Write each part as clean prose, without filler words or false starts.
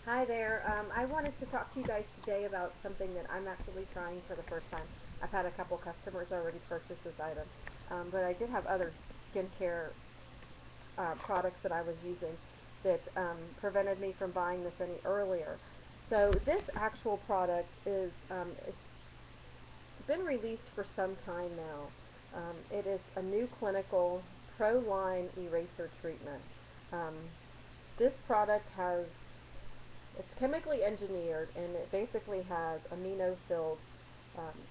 Hi there. I wanted to talk to you guys today about something that I'm actually trying for the first time. I've had a couple customers already purchase this item, but I did have other skincare products that I was using that prevented me from buying this any earlier. So this actual product is it's been released for some time now. It is a new clinical Pro Line eraser treatment. Um, this product has it's chemically engineered, and it basically has amino-filled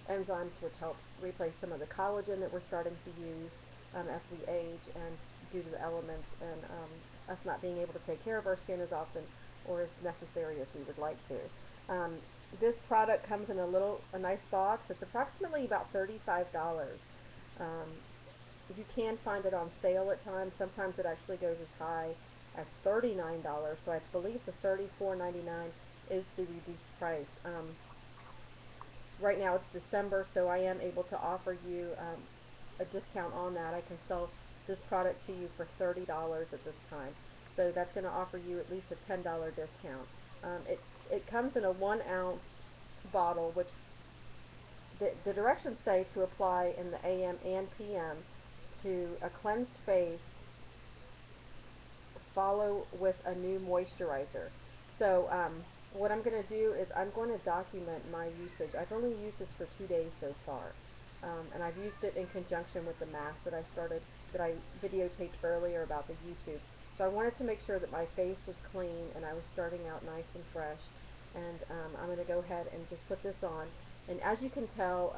enzymes which help replace some of the collagen that we're starting to use as we age and due to the elements and us not being able to take care of our skin as often or as necessary as we would like to. This product comes in a nice box. It's approximately about $35. Um, you can find it on sale at times. Sometimes it actually goes as high as $39. So I believe the $34.99 is the reduced price. Right now it's December, so I am able to offer you a discount on that. I can sell this product to you for $30 at this time. So that's going to offer you at least a $10 discount. It comes in a 1 ounce bottle, which the directions say to apply in the AM and PM to a cleansed face, follow with a new moisturizer. So what I'm going to do is I'm going to document my usage. I've only used this for 2 days so far, and I've used it in conjunction with the mask that I videotaped earlier about the YouTube. So I wanted to make sure that my face was clean and I was starting out nice and fresh. And I'm going to go ahead and just put this on. And as you can tell,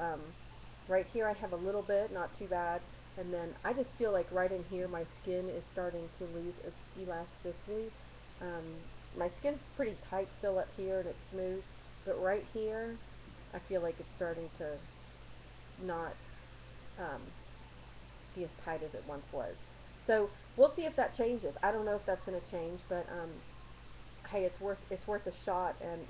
right here I have a little bit, not too bad. And then I just feel like right in here my skin is starting to lose its elasticity. Um, my skin's pretty tight still up here and it's smooth, but right here I feel like it's starting to not um, be as tight as it once was. So we'll see if that changes. I don't know if that's going to change, but hey, it's worth a shot, and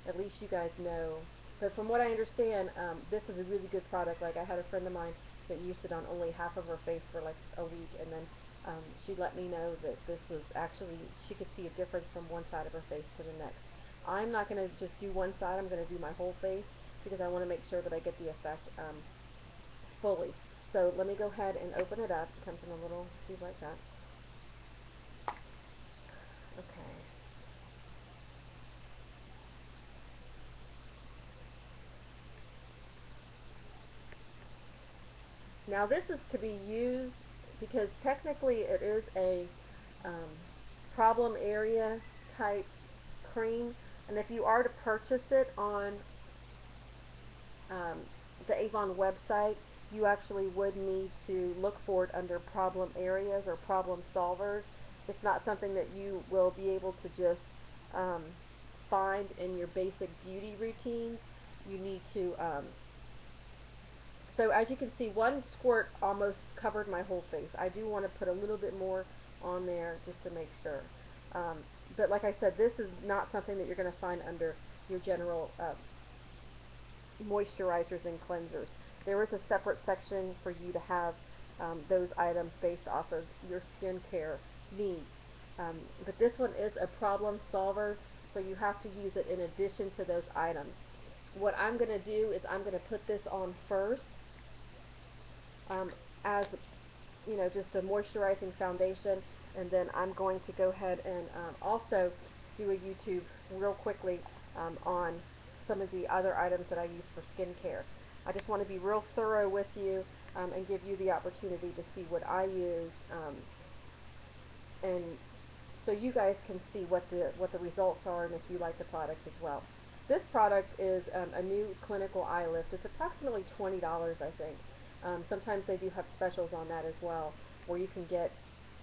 at least you guys know. But from what I understand, this is a really good product. Like I had a friend of mine that used it on only half of her face for like a week, and then she let me know that this was actually she could see a difference from one side of her face to the next. I'm not going to just do one side. I'm going to do my whole face because I want to make sure that I get the effect fully. So let me go ahead and open it up. It comes in a little tube like that. Okay. Now this is to be used because technically it is a um, problem area type cream, and if you are to purchase it on um, the Avon website, you actually would need to look for it under problem areas or problem solvers. It's not something that you will be able to just um, find in your basic beauty routines. You need to so as you can see, one squirt almost covered my whole face. I do want to put a little bit more on there just to make sure. But like I said, this is not something that you're going to find under your general moisturizers and cleansers. There is a separate section for you to have those items based off of your skincare needs. But this one is a problem solver, so you have to use it in addition to those items. What I'm going to do is I'm going to put this on first um, as just a moisturizing foundation, and then I'm going to go ahead and also do a YouTube real quickly on some of the other items that I use for skincare. I just want to be real thorough with you and give you the opportunity to see what I use, and so you guys can see what the results are and if you like the product as well. This product is a new clinical eye lift. It's approximately $20, I think. Sometimes they do have specials on that as well, where you can get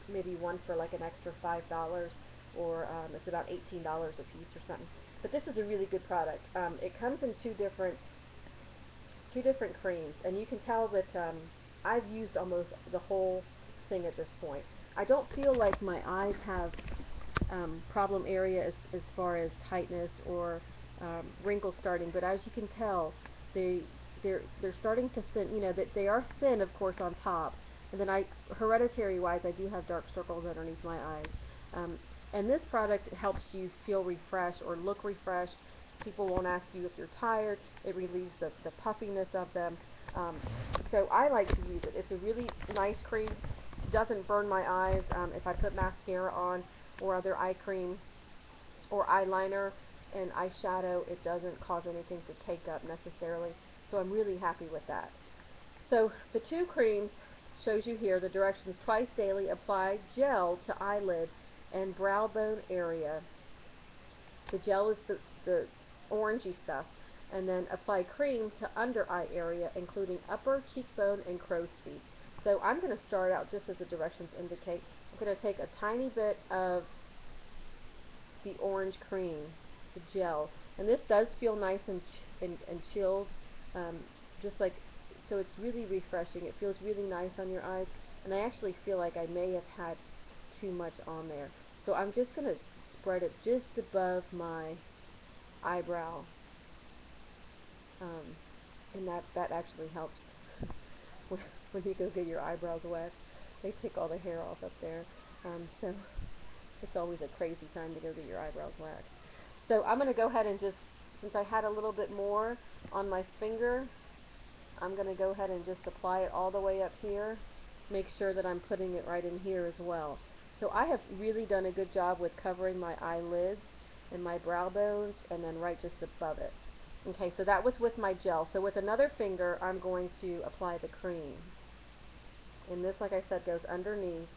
maybe one for like an extra $5, or it's about $18 a piece or something. But this is a really good product. It comes in two different creams, and you can tell that I've used almost the whole thing at this point. I don't feel like my eyes have problem area as far as tightness or wrinkles starting, but as you can tell, they they're starting to thin. That they are thin, of course, on top, and then hereditary wise, I do have dark circles underneath my eyes. Um, And this product helps you feel refreshed or look refreshed. People won't ask you if you're tired. It relieves the puffiness of them. So I like to use it. It's a really nice cream. Doesn't burn my eyes. If I put mascara on or other eye cream or eyeliner and eyeshadow, it doesn't cause anything to cake up necessarily. So I'm really happy with that. So the two creams shows you here the directions: twice daily, apply gel to eyelid and brow bone area. The gel is the orangey stuff. And then apply cream to under eye area, including upper cheekbone and crow's feet. So I'm going to start out just as the directions indicate. I'm going to take a tiny bit of the orange cream, the gel, and this does feel nice and chilled, just like, so it's really refreshing. It feels really nice on your eyes, and I actually feel like I may have had too much on there. So I'm just going to spread it just above my eyebrow, and that actually helps when you go get your eyebrows waxed. They take all the hair off up there, so it's always a crazy time to go get your eyebrows waxed. So I'm going to go ahead and just, since I had a little bit more on my finger, I'm going to go ahead and just apply it all the way up here. Make sure that I'm putting it right in here as well. So I have really done a good job with covering my eyelids and my brow bones, and then right just above it. Okay, so that was with my gel. So with another finger, I'm going to apply the cream. And this, like I said, goes underneath.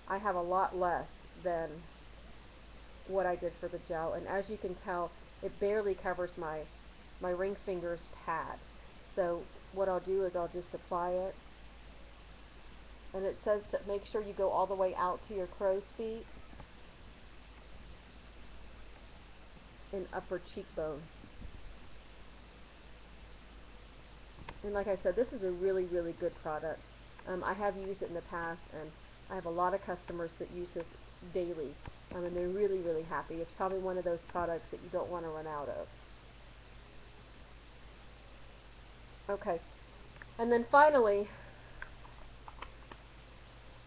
I have a lot less than what I did for the gel, and as you can tell, it barely covers my ring finger's pad. So what I'll do is I'll just apply it, and it says to make sure you go all the way out to your crow's feet and upper cheekbone. And like I said, this is a really, really good product. I have used it in the past, and I have a lot of customers that use this daily, and they're really, really happy. It's probably one of those products that you don't want to run out of. Okay, and then finally,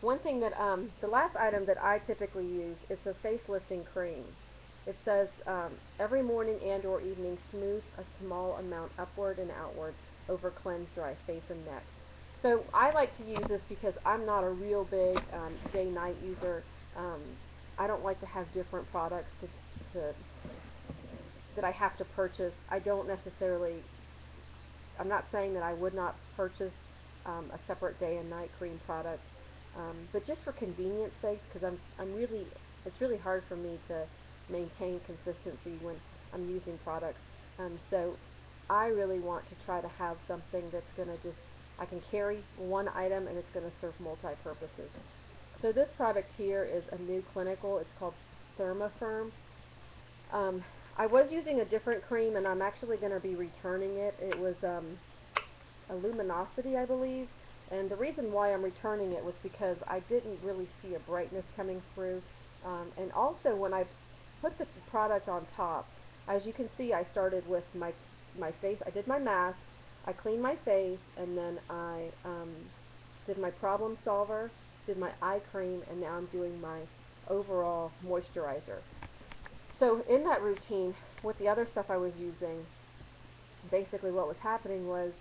one thing that, the last item that I typically use is a face lifting cream. It says every morning and or evening, smooth a small amount upward and outward over cleansed dry face and neck. So I like to use this because I'm not a real big day-night user. I don't like to have different products that I have to purchase. I don't necessarily, I'm not saying that I would not purchase a separate day and night cream product, but just for convenience sake, because it's really hard for me to maintain consistency when I'm using products. So I really want to try to have something that's going to just, I can carry one item and it's going to serve multi-purposes. So this product here is Anew Clinical. It's called Thermafirm. I was using a different cream, and I'm actually going to be returning it. It was a Luminosity, I believe. And the reason why I'm returning it was because I didn't really see a brightness coming through. And also when I put the product on top, as you can see, I started with my face. I did my mask, I cleaned my face, and then I did my problem solver, did my eye cream, and now I'm doing my overall moisturizer. So in that routine, with the other stuff I was using, basically what was happening was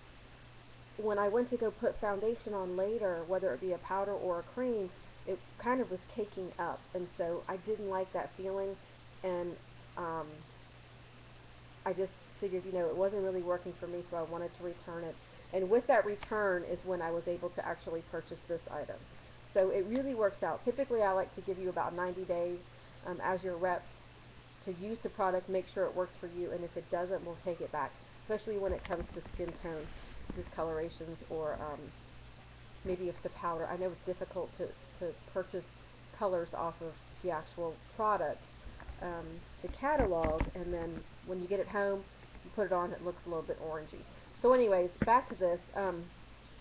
when I went to go put foundation on later, whether it be a powder or a cream, it kind of was caking up, and so I didn't like that feeling, and I just figured, it wasn't really working for me, so I wanted to return it. And with that return is when I was able to actually purchase this item. So it really works out. Typically I like to give you about 90 days as your rep to use the product, make sure it works for you, and if it doesn't, we'll take it back, especially when it comes to skin tone discolorations, or maybe if the powder. I know it's difficult to purchase colors off of the actual product, the catalog, and then when you get it home, you put it on, it looks a little bit orangey. So anyways, back to this.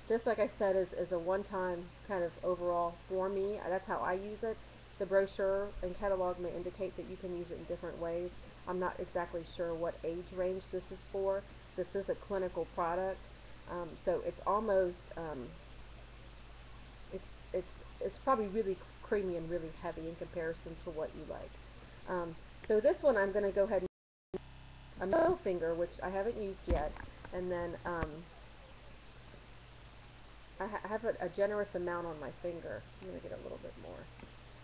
This, like I said, is a one-time kind of overall for me. That's how I use it. The brochure and catalog may indicate that you can use it in different ways. I'm not exactly sure what age range this is for. This is a clinical product, so it's almost it's probably really creamy and really heavy in comparison to what you like. So this one I'm going to go ahead and a middle finger, which I haven't used yet, and then I have a generous amount on my finger. I'm going to get a little bit more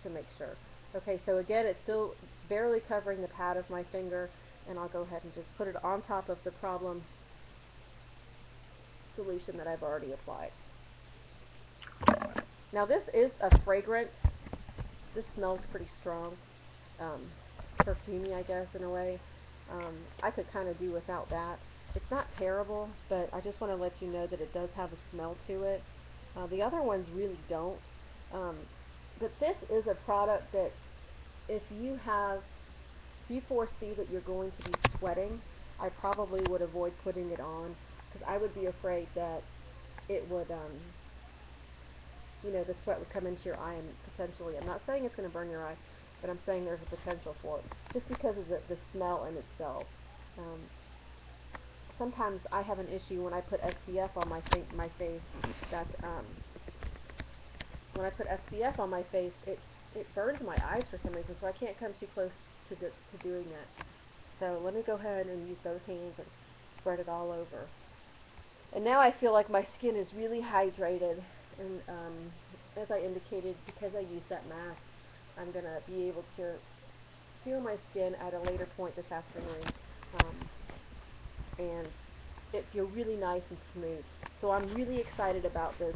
to make sure. Okay, so again, it's still barely covering the pad of my finger, and I'll go ahead and just put it on top of the problem solution that I've already applied. Now this is a fragrant. This smells pretty strong, perfumey, I guess, in a way. I could kind of do without that. It's not terrible, but I just want to let you know that it does have a smell to it. The other ones really don't. But this is a product that if you foresee that you're going to be sweating, I probably would avoid putting it on, because I would be afraid that it would, the sweat would come into your eye and potentially, I'm not saying it's going to burn your eye, but I'm saying there's a potential for it, just because of the smell in itself. Sometimes I have an issue when I put SPF on my face, that when I put SPF on my face, it burns my eyes for some reason, so I can't come too close to doing that. So let me go ahead and use both hands and spread it all over. And now I feel like my skin is really hydrated, and as I indicated, because I used that mask, I'm going to be able to feel my skin at a later point this afternoon, and it feels really nice and smooth. So I'm really excited about this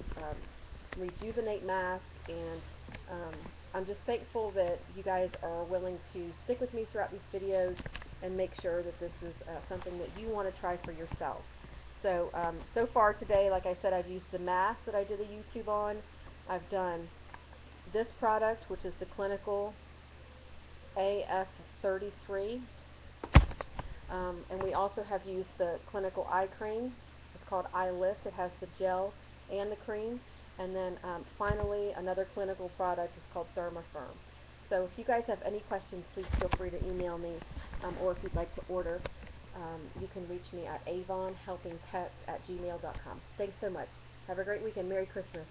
Rejuvenate mask, and I'm just thankful that you guys are willing to stick with me throughout these videos and make sure that this is something that you want to try for yourself. So, so far today, like I said, I've used the mask that I did a YouTube on. I've done this product, which is the Clinical AF33. And we also have used the Clinical Eye Cream. It's called Eye Lift. It has the gel and the cream. And then finally, another clinical product is called Thermafirm. So if you guys have any questions, please feel free to email me, or if you'd like to order, you can reach me at avonhelpingpets@gmail.com. Thanks so much. Have a great weekend. Merry Christmas.